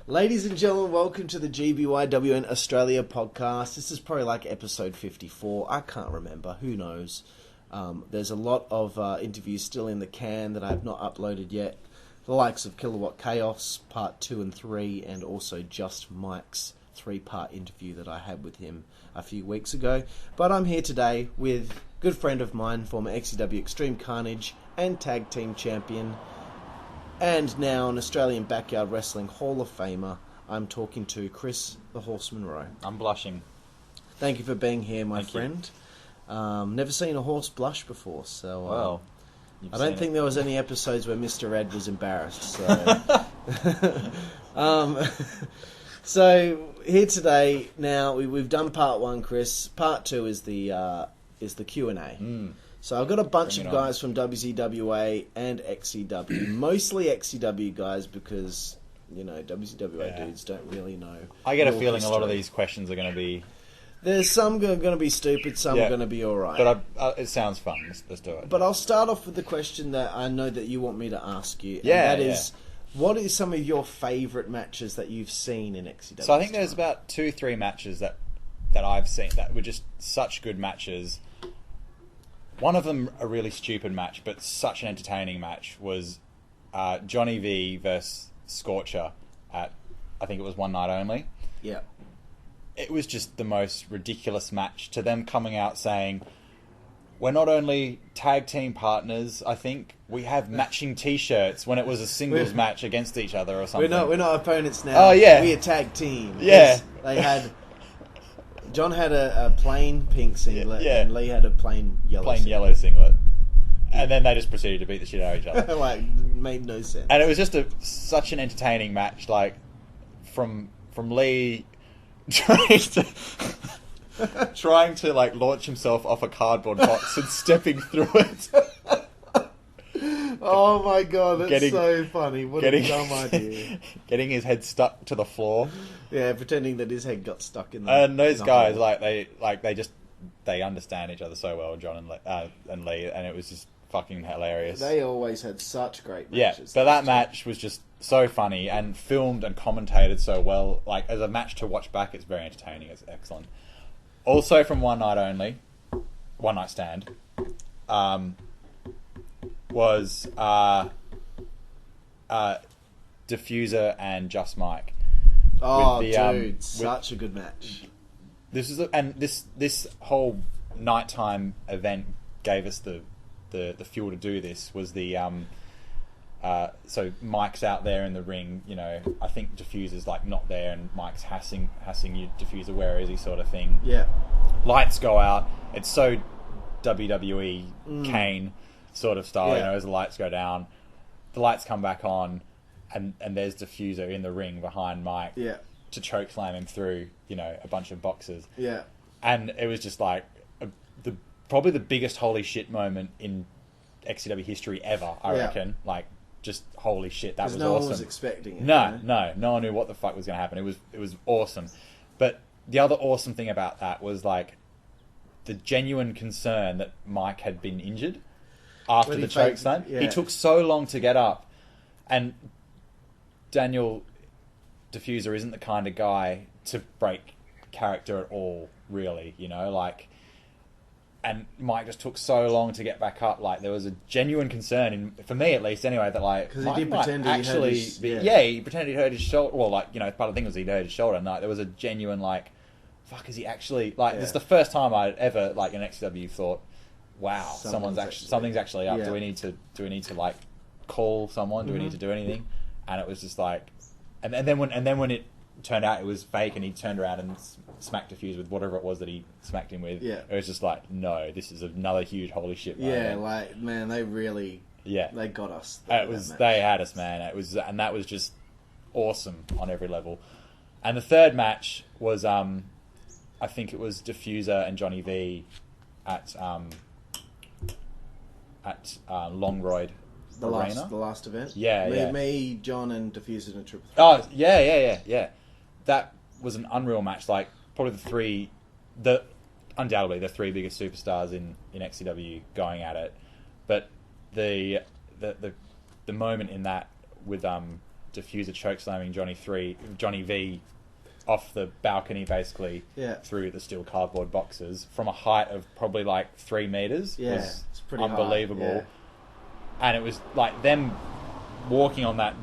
Ladies and gentlemen, welcome to the GBYWN Australia podcast. This is probably like episode 54. I can't remember. Who knows? There's a lot of interviews still in the can that I have not uploaded yet. The likes of Kilowatt Chaos, part 2 and 3, and also Just Mike's 3-part interview that I had with him a few weeks ago. But I'm here today with a good friend of mine, former XCW Extreme Carnage and Tag Team Champion, and now an Australian Backyard Wrestling Hall of Famer. I'm talking to Chris the Horseman Rowe. I'm blushing. Thank you for being here, my Thank friend. Never seen a horse blush before, so Well, I don't think there was any episodes where Mr. Ed was embarrassed. So, so here today. Now we've done part 1, Chris. Part 2 is the Q&A. So I've got a bunch of guys from WCWA and XCW, mostly XCW guys because, you know, WCWA dudes don't really know. I get a feeling a lot of these questions are going to be... There's some going to be stupid, some are going to be alright. But it sounds fun. Let's do it. But I'll start off with the question that I know that you want me to ask you. Yeah, and that is, what are some of your favourite matches that you've seen in XCW? So I think there's about 2-3 matches that I've seen that were just such good matches. One of them, a really stupid match, but such an entertaining match, was Johnny V versus Scorcher at, I think it was One Night Only. Yeah. It was just the most ridiculous match, to them coming out saying, we're not only tag team partners, I think we have matching T-shirts, when it was a singles match against each other or something. We're not opponents now. Oh, yeah. We're a tag team. Yeah. They had... John had a plain pink singlet, and Lee had a plain yellow singlet. And then they just proceeded to beat the shit out of each other. Like, made no sense. And it was just such an entertaining match, like, from Lee trying to like launch himself off a cardboard box and stepping through it. Oh my god, that's so funny. What a dumb idea. Getting his head stuck to the floor. Yeah, pretending that his head got stuck in the And those guys, they understand each other so well, John and Lee, and it was just fucking hilarious. They always had such great matches. Yeah, but that match was just so funny and filmed and commentated so well. Like, as a match to watch back, it's very entertaining. It's excellent. Also from One Night Stand, was Diffuser and Just Mike. Oh, dude, such a good match. This whole nighttime event gave us the fuel to do this. Was so Mike's out there in the ring, you know, I think Diffuser's like not there and Mike's hassing you, Diffuser, where is he, sort of thing. Yeah. Lights go out. It's so WWE Kane sort of style, you know, as the lights go down. The lights come back on and there's Diffuser in the ring behind Mike to chokeslam him through, you know, a bunch of boxes. Yeah. And it was just like probably the biggest holy shit moment in XCW history ever, I reckon. Like, just holy shit, that was awesome. No one was expecting it. No one knew what the fuck was going to happen. It was awesome. But the other awesome thing about that was like the genuine concern that Mike had been injured after the chokeslam. Yeah. He took so long to get up, and Daniel Diffuser isn't the kind of guy to break character at all, really. You know, like. And Mike just took so long to get back up. Like, there was a genuine concern, for me at least, anyway, that like because he did pretend he hurt his... he pretended he hurt his shoulder. Well, like, you know, part of the thing was he'd hurt his shoulder, and like there was a genuine like, fuck, is he actually like? This is the first time I'd ever like in XW thought, wow, something's actually up. Do we need to like call someone? Do we need to do anything? And it was just like, and then when it turned out it was fake, and he turned around and smacked Diffuse with whatever it was that he smacked him with. Yeah. It was just like, no, this is another huge holy shit moment. Yeah, like, man, they really... Yeah. They got us. They had us, man. And that was just awesome on every level. And the third match was, I think it was Diffuser and Johnny V at Longroyd Arena. The last event? Yeah, Me, John, and Diffuser in a triple threat. Oh, yeah. That was an unreal match. Like, probably undoubtedly the three biggest superstars in XCW going at it. But the moment in that with diffuser chokeslamming Johnny V off the balcony, basically, through the steel cardboard boxes from a height of probably like 3 meters. Yeah, was it's pretty unbelievable. high, yeah. And it was like them walking on that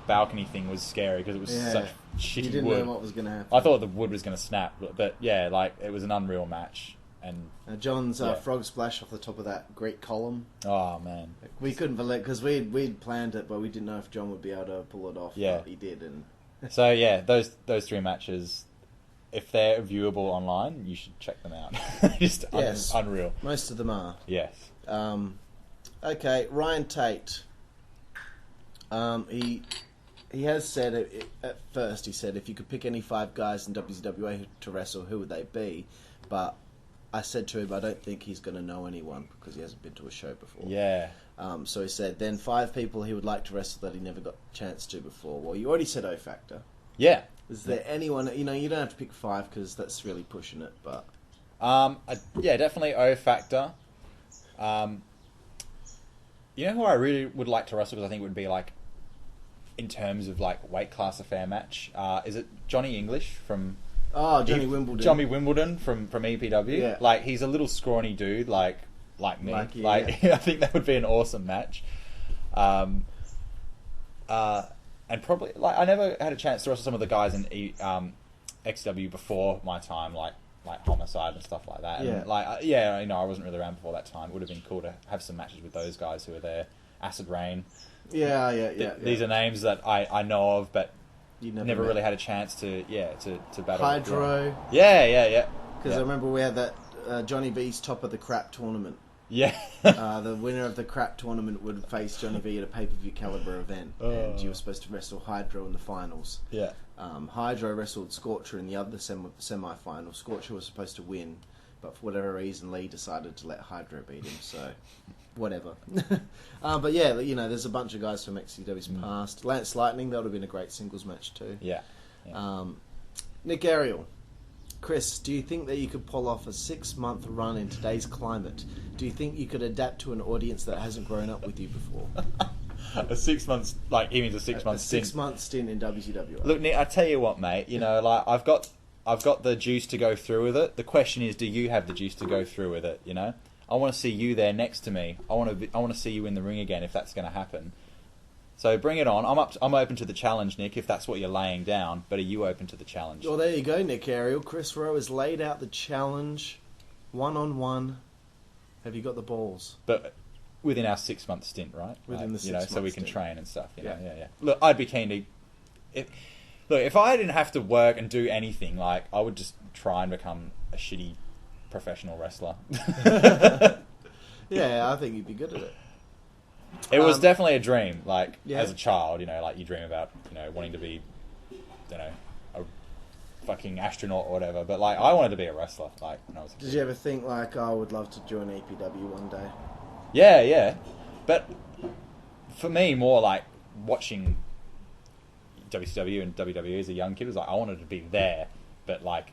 balcony thing was scary because it was such shitty wood. You didn't know what was going to happen. I thought the wood was going to snap, but yeah, like it was an unreal match. And John's frog splash off the top of that great column. Oh man, we couldn't believe because we'd planned it, but we didn't know if John would be able to pull it off. Yeah, but he did. And so yeah, those 3 matches, if they're viewable online, you should check them out. Just unreal. Most of them are. Yes. Okay, Ryan Tate. He has said at first. He said if you could pick any 5 guys in WCWA to wrestle, who would they be? But I said to him, I don't think he's going to know anyone because he hasn't been to a show before. Yeah. So he said then 5 people he would like to wrestle that he never got a chance to before. Well, you already said O Factor. Yeah. Is there anyone, you don't have to pick 5 because that's really pushing it, but... yeah, definitely O Factor. You know who I really would like to wrestle because I think it would be like, in terms of like weight class affair match, is it Johnny English from... Oh, Johnny Wimbledon. Johnny Wimbledon from ABYW. Yeah. Like, he's a little scrawny dude, like me. I think that would be an awesome match. And probably, like, I never had a chance to wrestle some of the guys in XW before my time, like Homicide and stuff like that. And I wasn't really around before that time. It would have been cool to have some matches with those guys who were there. Acid Rain. These are names that I know of, but you never really had a chance to battle. Hydro. Yeah. Because I remember we had that Johnny V's Top of the Crap tournament. Yeah. The winner of the crap tournament would face Johnny V at a pay-per-view caliber event, and you were supposed to wrestle Hydro in the finals. Yeah. Hydro wrestled Scorcher in the other semi-final. Scorcher was supposed to win, but for whatever reason, Lee decided to let Hydro beat him. So, whatever. But yeah, there's a bunch of guys from XCW's past. Lance Lightning, that would have been a great singles match too. Yeah. Nick Ariel. Chris, do you think that you could pull off a 6-month run in today's climate? Do you think you could adapt to an audience that hasn't grown up with you before? A 6 months, like, he means a 6 month stint. 6 month stint in WCW. Look, Nick, I tell you what, mate. Like, I've got the juice to go through with it. The question is, do you have the juice to go through with it? I want to see you there next to me. I want to see you in the ring again if that's going to happen. So bring it on. I'm open to the challenge, Nick, if that's what you're laying down. But are you open to the challenge? Well, there you go, Nick Ariel. Chris Rowe has laid out the challenge, 1-on-1. Have you got the balls? But within our 6 month stint, right? Within the 6 month so we can stint. train and stuff. Yeah. Look, I'd be keen to. If I didn't have to work and do anything, like, I would just try and become a shitty professional wrestler. Yeah, I think you'd be good at it. It was definitely a dream, like, as a child, like, you dream about, wanting to be, a fucking astronaut or whatever, but, like, I wanted to be a wrestler, like, when I was a kid. Did you ever think, like, I would love to join APW one day? Yeah, but for me, more like watching WCW and WWE as a young kid was like, I wanted to be there, but, like,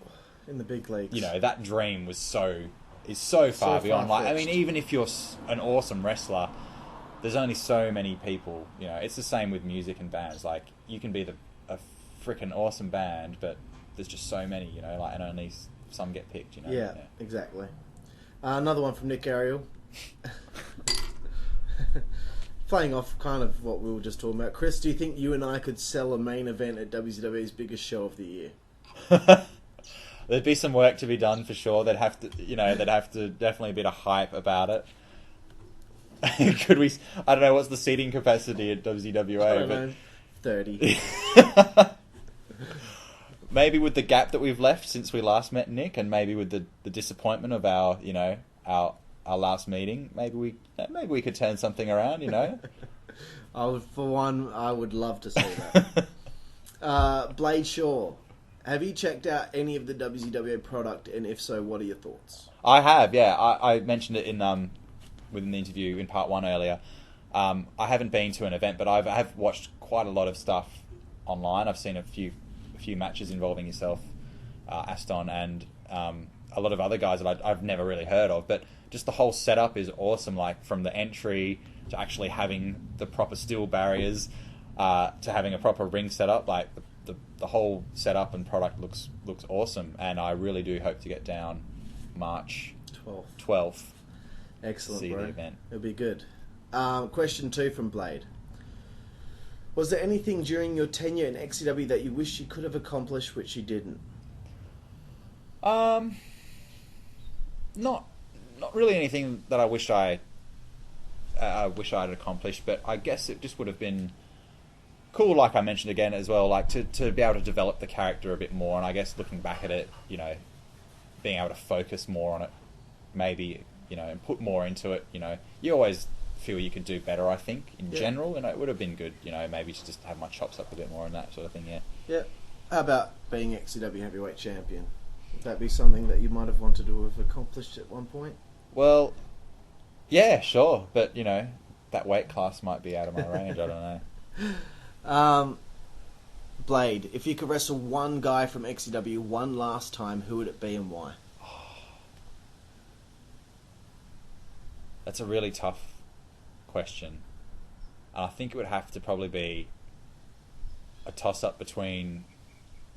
in the big leagues, that dream is so far beyond, like, I mean, even if you're an awesome wrestler, there's only so many people, it's the same with music and bands. Like, you can be a freaking awesome band, but there's just so many, like, and only some get picked, Yeah, exactly. Another one from Nick Ariel. Playing off kind of what we were just talking about. Chris, do you think you and I could sell a main event at WCW's biggest show of the year? There'd be some work to be done for sure. They'd have to definitely a bit of hype about it. Could we? I don't know. What's the seating capacity at WCWA? I don't know. 30. Maybe with the gap that we've left since we last met Nick, and maybe with the disappointment of our last meeting, maybe we could turn something around. For one, I would love to see that. Blade Shaw, have you checked out any of the WCW product, and if so, what are your thoughts? I have. Yeah, I mentioned it within the interview in part 1 earlier. I haven't been to an event, but I have watched quite a lot of stuff online. I've seen a few matches involving yourself, Aston, and a lot of other guys that I've never really heard of. But just the whole setup is awesome, like from the entry to actually having the proper steel barriers. to having a proper ring setup. Like the whole setup and product looks awesome, and I really do hope to get down March 12th. Excellent, see bro. the event. It'll be good. Question 2 from Blade. Was there anything during your tenure in XCW that you wish you could have accomplished which you didn't? Not really anything that I wish I'd accomplished, but I guess it just would have been cool, like I mentioned again as well, like to be able to develop the character a bit more, and I guess looking back at it, you know, being able to focus more on it, maybe, you know, and put more into it, you know, you always feel you could do better, I think, in general, and it would have been good, you know, maybe to just have my chops up a bit more and that sort of thing, Yeah. How about being XCW Heavyweight Champion? Would that be something that you might have wanted to have accomplished at one point? Well, yeah, sure, but, you know, that weight class might be out of my range, I don't know. Blade, if you could wrestle one guy from XCW one last time, who would it be and why? That's a really tough question. I think it would have to probably be a toss-up between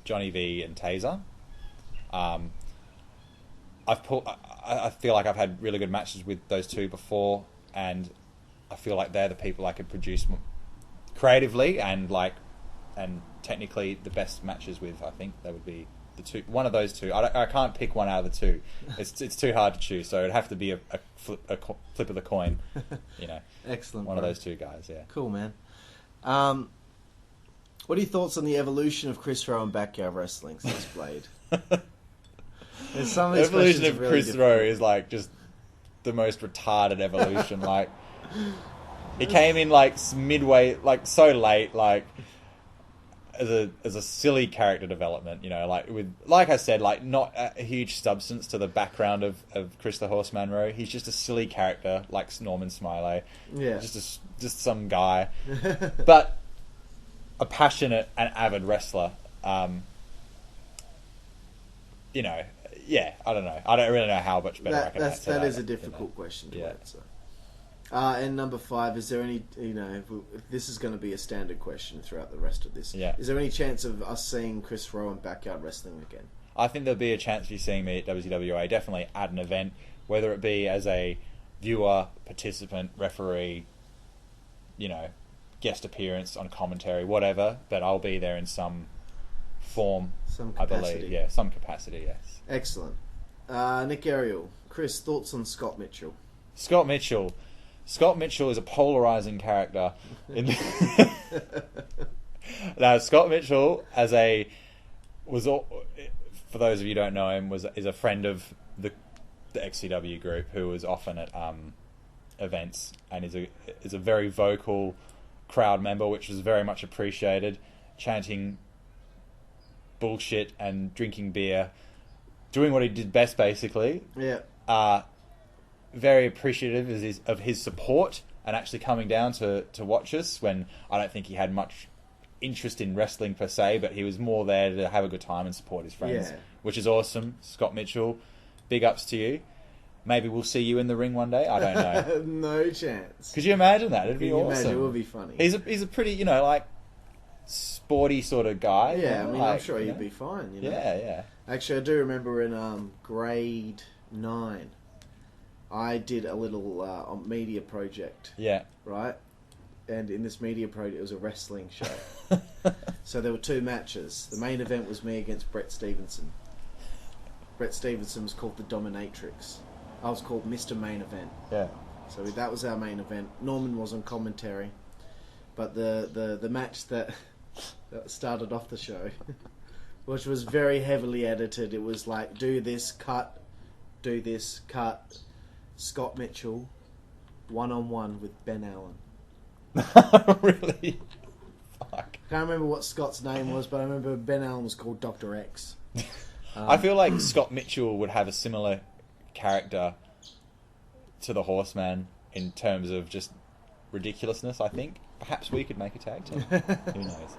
Johnny V and Taser. I feel like I've had really good matches with those two before, and I feel like they're the people I could produce creatively and technically the best matches with. I think that would be the two. One of those two. I can't pick one out of the two. It's too hard to choose. So it'd have to be a flip of the coin. You know. Excellent. One of those two guys. Yeah. Cool, man. What are your thoughts on the evolution of Chris Rowe and backyard wrestling since Blade? The evolution of really Chris Rowe is like just the most retarded evolution. Like he came in like midway, like so late, like as a silly character development. You know, like I said, like not a huge substance to the background of Chris the Horseman Rowe. He's just a silly character like Norman Smiley. Yeah, just some guy, but a passionate and avid wrestler. You know. Yeah, I don't know. I don't really know how much better I can answer that. That is a difficult question to answer. And number 5, is there any, you know, if this is going to be a standard question throughout the rest of this, is there any chance of us seeing Chris Rowe in backyard wrestling again? I think there'll be a chance of you seeing me at WCWA, definitely at an event, whether it be as a viewer, participant, referee, you know, guest appearance on commentary, whatever, but I'll be there in some form, I believe. Yeah, some capacity, yes. Excellent. Nick Ariel. Chris, thoughts on Scott Mitchell? Scott Mitchell is a polarizing character. Now, Scott Mitchell, for those of you who don't know him, is a friend of the XCW group who was often at events, and is a very vocal crowd member, which was very much appreciated, chanting bullshit and drinking beer, doing what he did best, basically. Yeah. Very appreciative of his support and actually coming down to watch us when I don't think he had much interest in wrestling per se, but he was more there to have a good time and support his friends, which is awesome. Scott Mitchell, big ups to you. Maybe we'll see you in the ring one day. I don't know. No chance. Could you imagine that? It'd be awesome. Imagine, it would be funny. He's a pretty, you know, like sporty sort of guy. Yeah, you know? I mean, I'm sure he'd be fine. You know? Yeah. Actually, I do remember in grade 9, I did a little media project. Yeah. Right? And in this media project, it was a wrestling show. So there were 2 matches. The main event was me against Brett Stevenson. Brett Stevenson was called the Dominatrix. I was called Mr. Main Event. Yeah. So that was our main event. Norman was on commentary. But the match that started off the show, which was very heavily edited, it was like, do this, cut. Scott Mitchell, 1-on-1 with Ben Allen. Really? Fuck. Can't remember what Scott's name was, but I remember Ben Allen was called Dr. X. I feel like Scott Mitchell would have a similar character to the Horseman in terms of just ridiculousness, I think. Perhaps we could make a tag team. Who knows?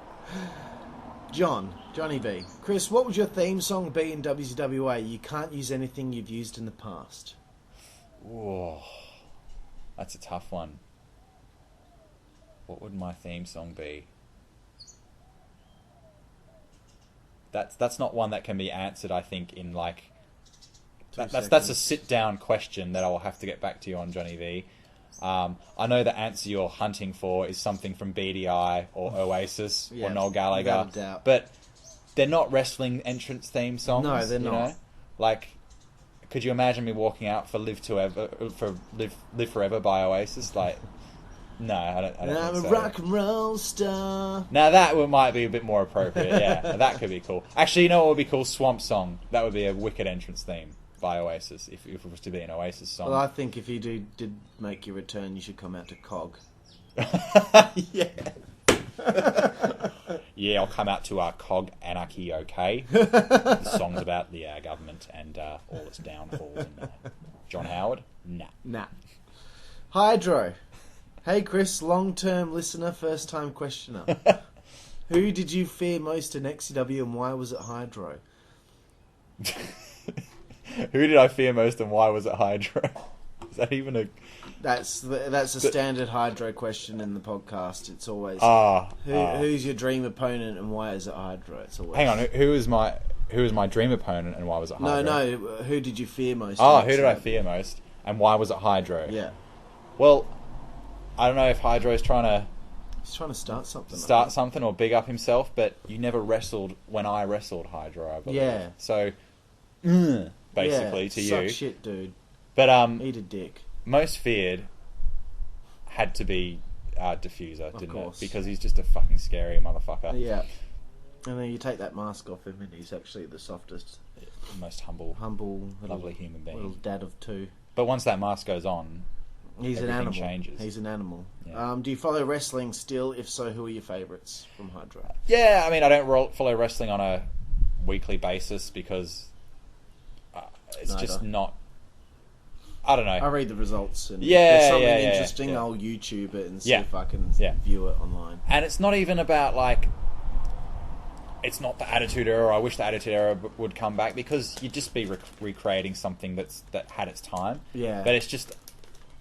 Johnny B. Chris, what would your theme song be in WCWA? You can't use anything you've used in the past. Whoa. That's a tough one. What would my theme song be? that's not one that can be answered, I think, in like... That's a sit-down question that I will have to get back to you on, Johnny V. I know the answer you're hunting for is something from BDI or Oasis or Noel Gallagher, but they're not wrestling entrance theme songs. No, they're not. Know? Like, could you imagine me walking out for Live Forever by Oasis? Like, no, I don't I'm think a so. rock and roll star. Now that might be a bit more appropriate. Yeah, that could be cool. Actually, you know what would be cool? Swamp Song. That would be a wicked entrance theme by Oasis, if it was to be an Oasis song. Well, I think if you did make your return, you should come out to COG. Yeah. Yeah, I'll come out to our COG Anarchy, okay? The song's about the government and all its downfalls. And, John Howard? Nah. Hydro. Hey Chris, long-term listener, first-time questioner. Who did you fear most in XCW and why was it Hydro? Who did I fear most and why was it Hydro? Is that even a... That's a standard Hydro question in the podcast. It's always who's your dream opponent and why is it Hydro? It's always... Hang on, who is my dream opponent and why was it Hydro? No, who did you fear most? Who did I fear most and why was it Hydro? Yeah. Well, I don't know if Hydro's trying to... He's trying to start something. Something or big up himself, but you never wrestled when I wrestled Hydro, I believe. Yeah. So, basically, to you. Suck shit, dude. But, eat a dick. Most feared had to be Diffuser, didn't course. it? Because he's just a fucking scary motherfucker. Yeah. And then you take that mask off him and he's actually the softest, most humble, lovely human being. Little dad of two. But once that mask goes on, he's an animal. Changes. He's an animal. Yeah. Do you follow wrestling still? If so, who are your favourites from Hydro? Yeah, I mean, I don't follow wrestling on a weekly basis because it's just not... I don't know. I read the results and yeah, if there's something interesting, yeah. I'll YouTube it and see if I can view it online. And it's not even about, like... It's not the Attitude Era. I wish the Attitude Era would come back because you'd just be recreating something that had its time. Yeah. But it's just...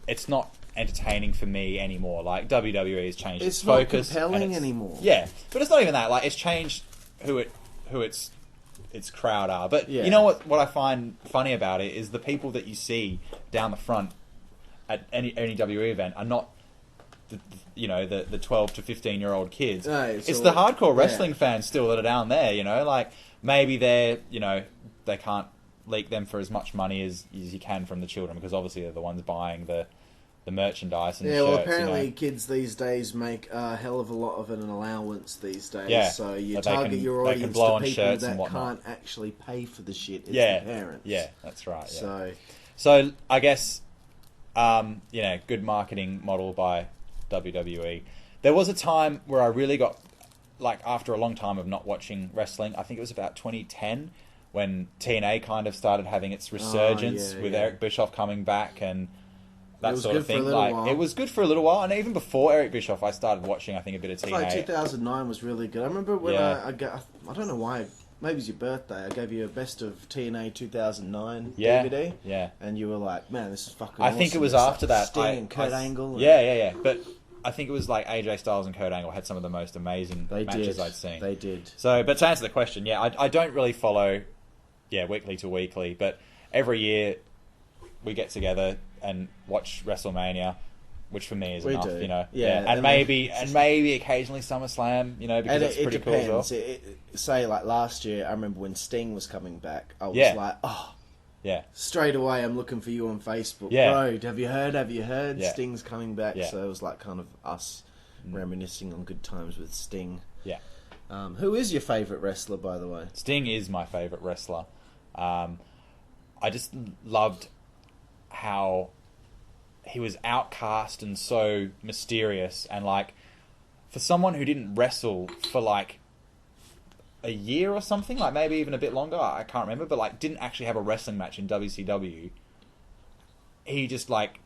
It's not entertaining for me anymore. Like, WWE has changed its not focus. Compelling anymore. Yeah. But it's not even that. Like, it's changed who its crowd are. But you know what I find funny about it is the people that you see down the front at any WWE event are not the 12 to 15-year-old kids. No, it's the hardcore wrestling fans still that are down there, like maybe they're, they can't leak them for as much money as you can from the children because obviously they're the ones buying the merchandise and well, shirts, apparently kids these days make a hell of a lot of an allowance these days. Yeah. So you But target your audience blow to on people shirts that and whatnot. can't actually pay for the shit. It's the parents. Yeah, that's right. Yeah. So I guess, good marketing model by WWE. There was a time where I really got, like, after a long time of not watching wrestling, I think it was about 2010, when TNA kind of started having its resurgence with Eric Bischoff coming back and that sort of thing. It was good for a little while, and even before Eric Bischoff, I started watching, I think, a bit of TNA. Like 2009 was really good. I remember when I don't know why, maybe it was your birthday, I gave you a best of TNA 2009 DVD. Yeah. And you were like, man, this is fucking I awesome. think it was after that. Sting and Kurt Angle. Yeah. But I think it was like AJ Styles and Kurt Angle had some of the most amazing matches I'd seen. They did. So, but to answer the question, I don't really follow, weekly to weekly, but every year we get together and watch WrestleMania, which for me is enough, and maybe occasionally SummerSlam, because it's pretty cool as well. Say like last year, I remember when Sting was coming back, I was like, straight away I'm looking for you on Facebook. Bro, have you heard? Yeah. Sting's coming back. So it was like kind of us reminiscing on good times with Sting. Yeah. Who is your favourite wrestler, by the way? Sting is my favourite wrestler. I just loved how he was outcast and so mysterious, and like for someone who didn't wrestle for like a year or something, like maybe even a bit longer, I can't remember, but like didn't actually have a wrestling match in WCW, he just like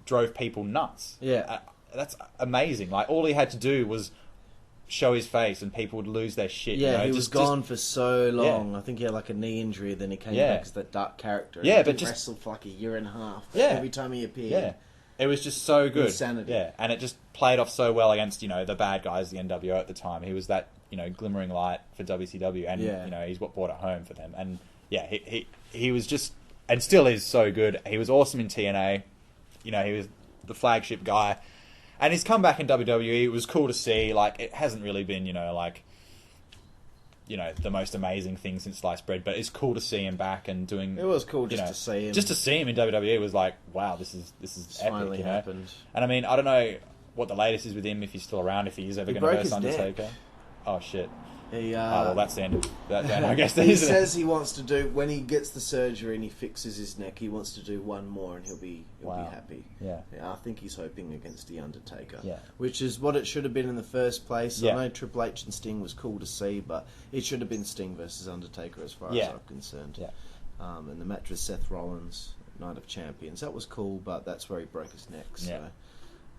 drove people nuts. That's amazing. Like all he had to do was show his face and people would lose their shit. He was gone for so long. I think he had like a knee injury, then he came back as that dark character. But just wrestled for like a year and a half. Every time he appeared. It was just so good. Insanity. And it just played off so well against, the bad guys, the NWO at the time. He was that glimmering light for WCW, and Yeah. he's what brought it home for them. And yeah, he was just, and still is so good. He was awesome in TNA. He was the flagship guy, and his comeback in WWE, it was cool to see. Like, it hasn't really been the most amazing thing since sliced bread, but it's cool to see him back and doing. It was cool just to see him. Just to see him in WWE was like, wow, this is epic. Finally happened. And I mean, I don't know what the latest is with him, if he's still around, if he is ever going to verse Undertaker. Neck. Oh shit. Well, that's the end of that. Then, I guess. He says he wants to do, when he gets the surgery and he fixes his neck, he wants to do one more and he'll be happy. Yeah. I think he's hoping against the Undertaker. Yeah. Which is what it should have been in the first place. Yeah. I know Triple H and Sting was cool to see, but it should have been Sting versus Undertaker as far as I'm concerned. Yeah. And the match with Seth Rollins, Night of Champions, that was cool, but that's where he broke his neck. So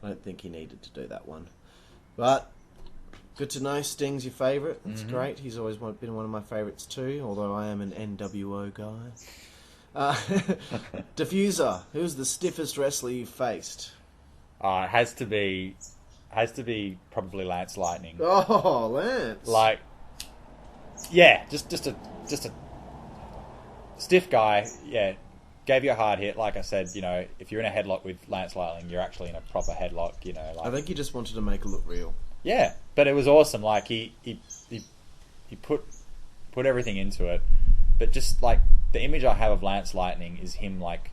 I don't think he needed to do that one. But good to know Sting's your favourite. That's great. He's always been one of my favourites too, although I am an NWO guy. Diffuser, who's the stiffest wrestler you've faced? It has to be probably Lance Lightning. Oh, Lance! Like, yeah, just a stiff guy. Yeah, gave you a hard hit. Like I said, if you're in a headlock with Lance Lightning, you're actually in a proper headlock. I think he just wanted to make it look real. Yeah, but it was awesome. Like he put everything into it. But just like the image I have of Lance Lightning is him like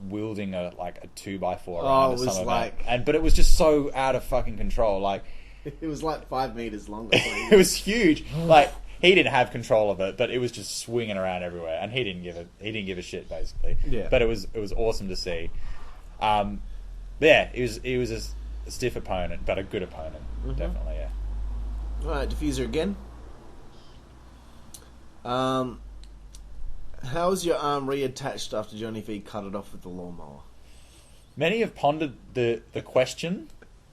wielding a 2x4 around some event. But it was just so out of fucking control. Like it was like 5 meters long. It was huge. Like he didn't have control of it, but it was just swinging around everywhere, and he didn't give a shit basically. Yeah. But it was awesome to see. Yeah, he was a stiff opponent, but a good opponent. Definitely, yeah. Alright, Diffuser again. How's your arm reattached after Johnny V cut it off with the lawnmower? Many have pondered the question.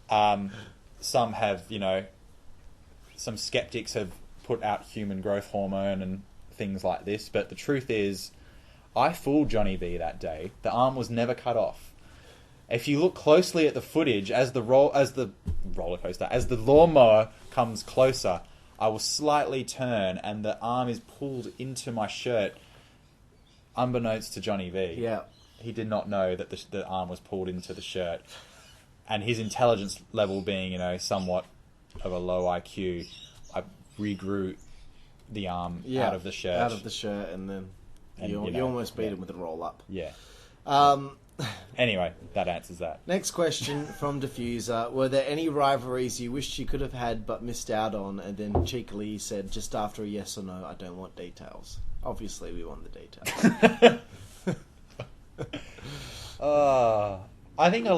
Some have, some skeptics have put out human growth hormone and things like this, but the truth is, I fooled Johnny V that day. The arm was never cut off. If you look closely at the footage, as the lawnmower comes closer, I will slightly turn and the arm is pulled into my shirt, unbeknownst to Johnny V. Yeah. He did not know that the arm was pulled into the shirt. And his intelligence level being, somewhat of a low IQ, I regrew the arm out of the shirt. Out of the shirt, and then you almost beat him with a roll-up. Yeah. Anyway, that answers that. Next question from Diffuser. Were there any rivalries you wished you could have had but missed out on, and then cheekily said, just after a yes or no, I don't want details? Obviously, we want the details. I think I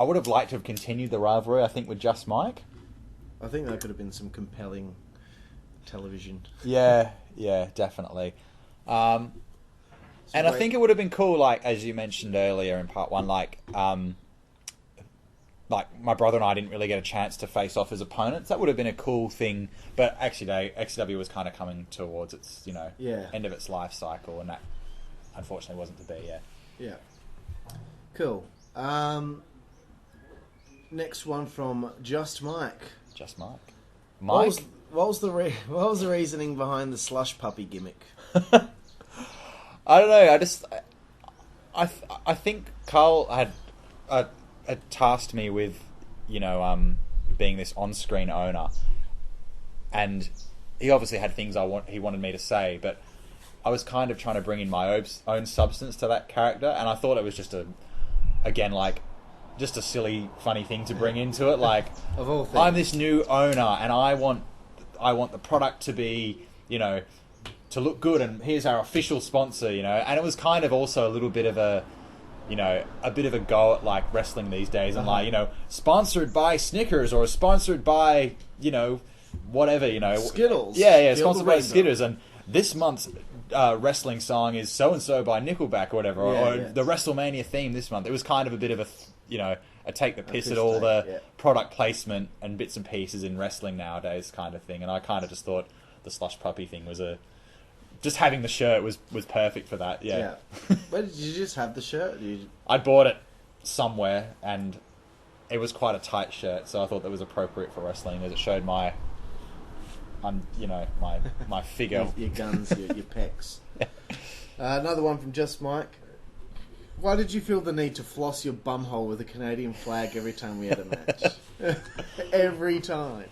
would have liked to have continued the rivalry, I think, with Just Mike. I think that could have been some compelling television. Yeah, definitely. And I think it would have been cool, like, as you mentioned earlier in part one, like my brother and I didn't really get a chance to face off as opponents. That would have been a cool thing. But actually, XW was kind of coming towards its, end of its life cycle, and that unfortunately wasn't to be. Yeah. Cool. Next one from Just Mike. Just Mike. What was the reasoning behind the slush puppy gimmick? I don't know. I think Carl had tasked me with, being this on-screen owner, and he obviously had things he wanted me to say, but I was kind of trying to bring in my own substance to that character, and I thought it was just a silly, funny thing to bring into it. Like, of all things, I'm this new owner, and I want the product to be, to look good, and here's our official sponsor, and it was kind of also a little bit of a go at like wrestling these days, and sponsored by Snickers or sponsored by whatever, Skittles. Yeah, sponsored by Skittles, and this month's wrestling song is so and so by Nickelback or whatever, or the WrestleMania theme this month. It was kind of a bit of a take the piss at all the product placement and bits and pieces in wrestling nowadays kind of thing, and I kind of just thought the slush puppy thing was just having the shirt was perfect for that. Yeah. Where did you just have the shirt? I bought it somewhere, and it was quite a tight shirt, so I thought that was appropriate for wrestling, as it showed my my figure. Your guns, your pecs. Another one from Just Mike. Why did you feel the need to floss your bumhole with a Canadian flag every time we had a match? Every time.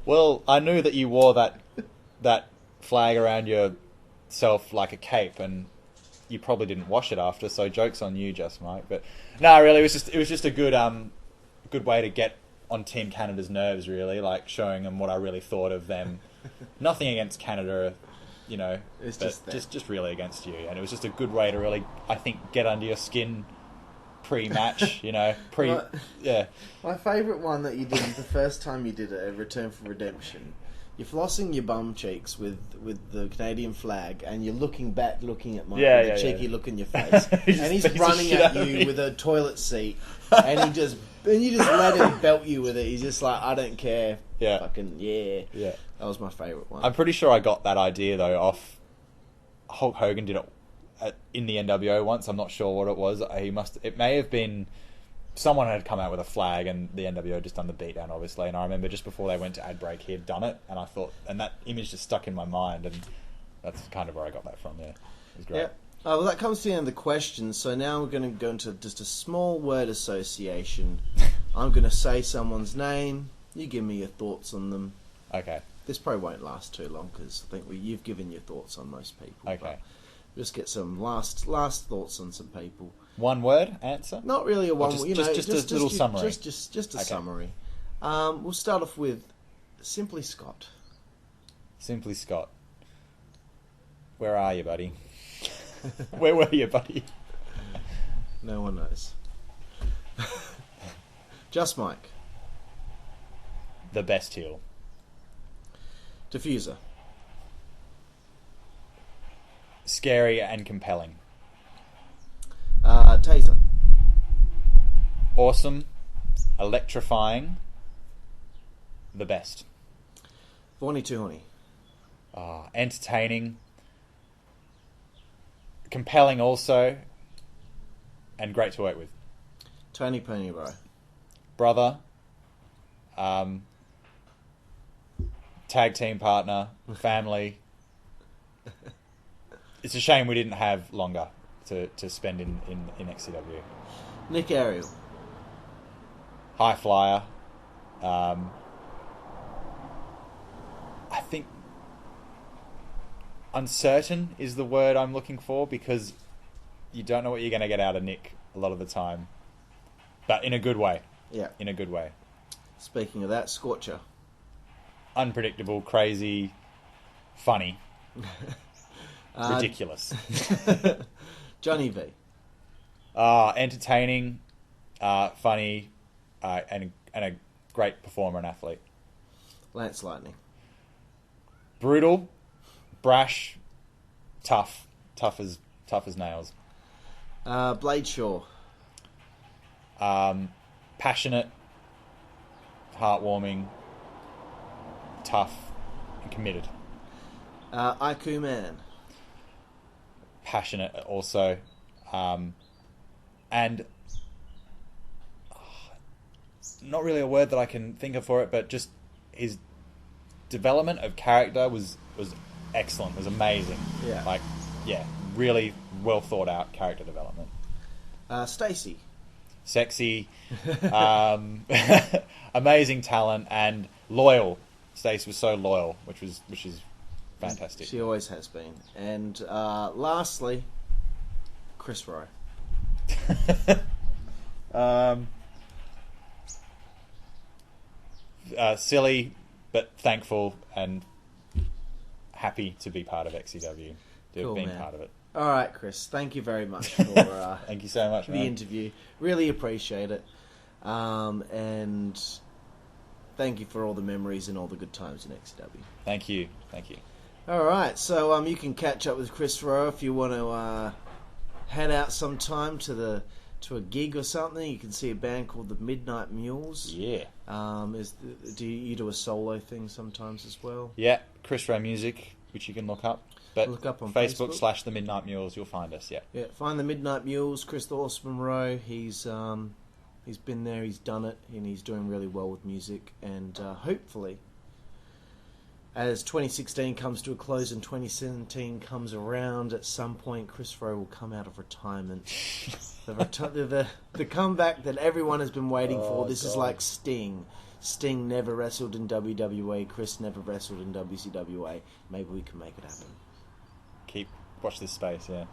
Well, I knew that you wore that flag around yourself like a cape, and you probably didn't wash it after. So joke's on you, Just Mike. But no, really, it was just a good way to get on Team Canada's nerves. Really, like showing them what I really thought of them. Nothing against Canada. It's just really against you, and it was just a good way to really, I think, get under your skin pre-match. Yeah. My favourite one that you did the first time you did it, Return for Redemption. You're flossing your bum cheeks with the Canadian flag, and you're looking back, looking at Mike with a cheeky look in your face, and he's running at you with a toilet seat, and you just let him belt you with it. He's just like, I don't care. Yeah. Fucking yeah. That was my favourite one. I'm pretty sure I got that idea though off Hulk Hogan. Did it in the NWO once. I'm not sure what it was. It may have been someone had come out with a flag, and the NWO just done the beatdown, obviously. And I remember just before they went to ad break, he had done it, and I thought, and that image just stuck in my mind, and that's kind of where I got that from. Yeah, it was great. Yeah. Well, that comes to the end of the questions. So now we're going to go into just a small word association. I'm going to say someone's name. You give me your thoughts on them. Okay. This probably won't last too long because I think you've given your thoughts on most people. Okay. Just get some last thoughts on some people. One word answer? Not really a one. Just a little summary. Just a summary. We'll start off with Simply Scott. Simply Scott. Where are you, buddy? Where were you, buddy? No one knows. Just Mike. The best heel. Diffuser. Scary and compelling. Taser. Awesome. Electrifying. The best. Horny Too Horny. Entertaining. Compelling also. And great to work with. Tony Pony Bro. Brother. Tag team partner. Family. It's a shame we didn't have longer to spend in XCW. Nick Ariel. High flyer. I think uncertain is the word I'm looking for, because you don't know what you're going to get out of Nick a lot of the time. But in a good way. Yeah. In a good way. Speaking of that, Scorcher. Unpredictable, crazy, funny. Ridiculous. Johnny V. Entertaining, funny, and a great performer and athlete. Lance Lightning. Brutal, brash, tough as nails. Blade Shaw. Passionate, heartwarming, tough, and committed. Aiku Man. Passionate also, and not really a word that I can think of for it, but just his development of character was excellent, was amazing. Yeah. Really well thought out character development. Stacy. Sexy, amazing talent, and loyal. Stacy was so loyal, which is fantastic. She always has been. And lastly, Chris Rowe. Silly, but thankful and happy to be part of XCW. To have been part of it. All right, Chris. Thank you very much for thank you so much, the interview. Really appreciate it. And thank you for all the memories and all the good times in XCW. Thank you. All right, so you can catch up with Chris Rowe if you want to head out sometime to a gig or something. You can see a band called the Midnight Mules. Yeah. Do you do a solo thing sometimes as well? Yeah, Chris Rowe Music, which you can look up. But look up on Facebook / the Midnight Mules, you'll find us. Yeah. Yeah, find the Midnight Mules. Chris the Horseman Rowe. He's been there. He's done it, and he's doing really well with music. And hopefully, as 2016 comes to a close and 2017 comes around, at some point Chris Rowe will come out of retirement. The comeback that everyone has been waiting for. This is like Sting. Sting never wrestled in WWE. Chris never wrestled in WCWA. Maybe we can make it happen. Watch this space, yeah.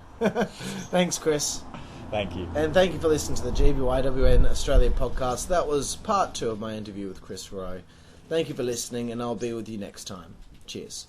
Thanks, Chris. Thank you. And thank you for listening to the GBYWN Australia podcast. That was part 2 of my interview with Chris Rowe. Thank you for listening, and I'll be with you next time. Cheers.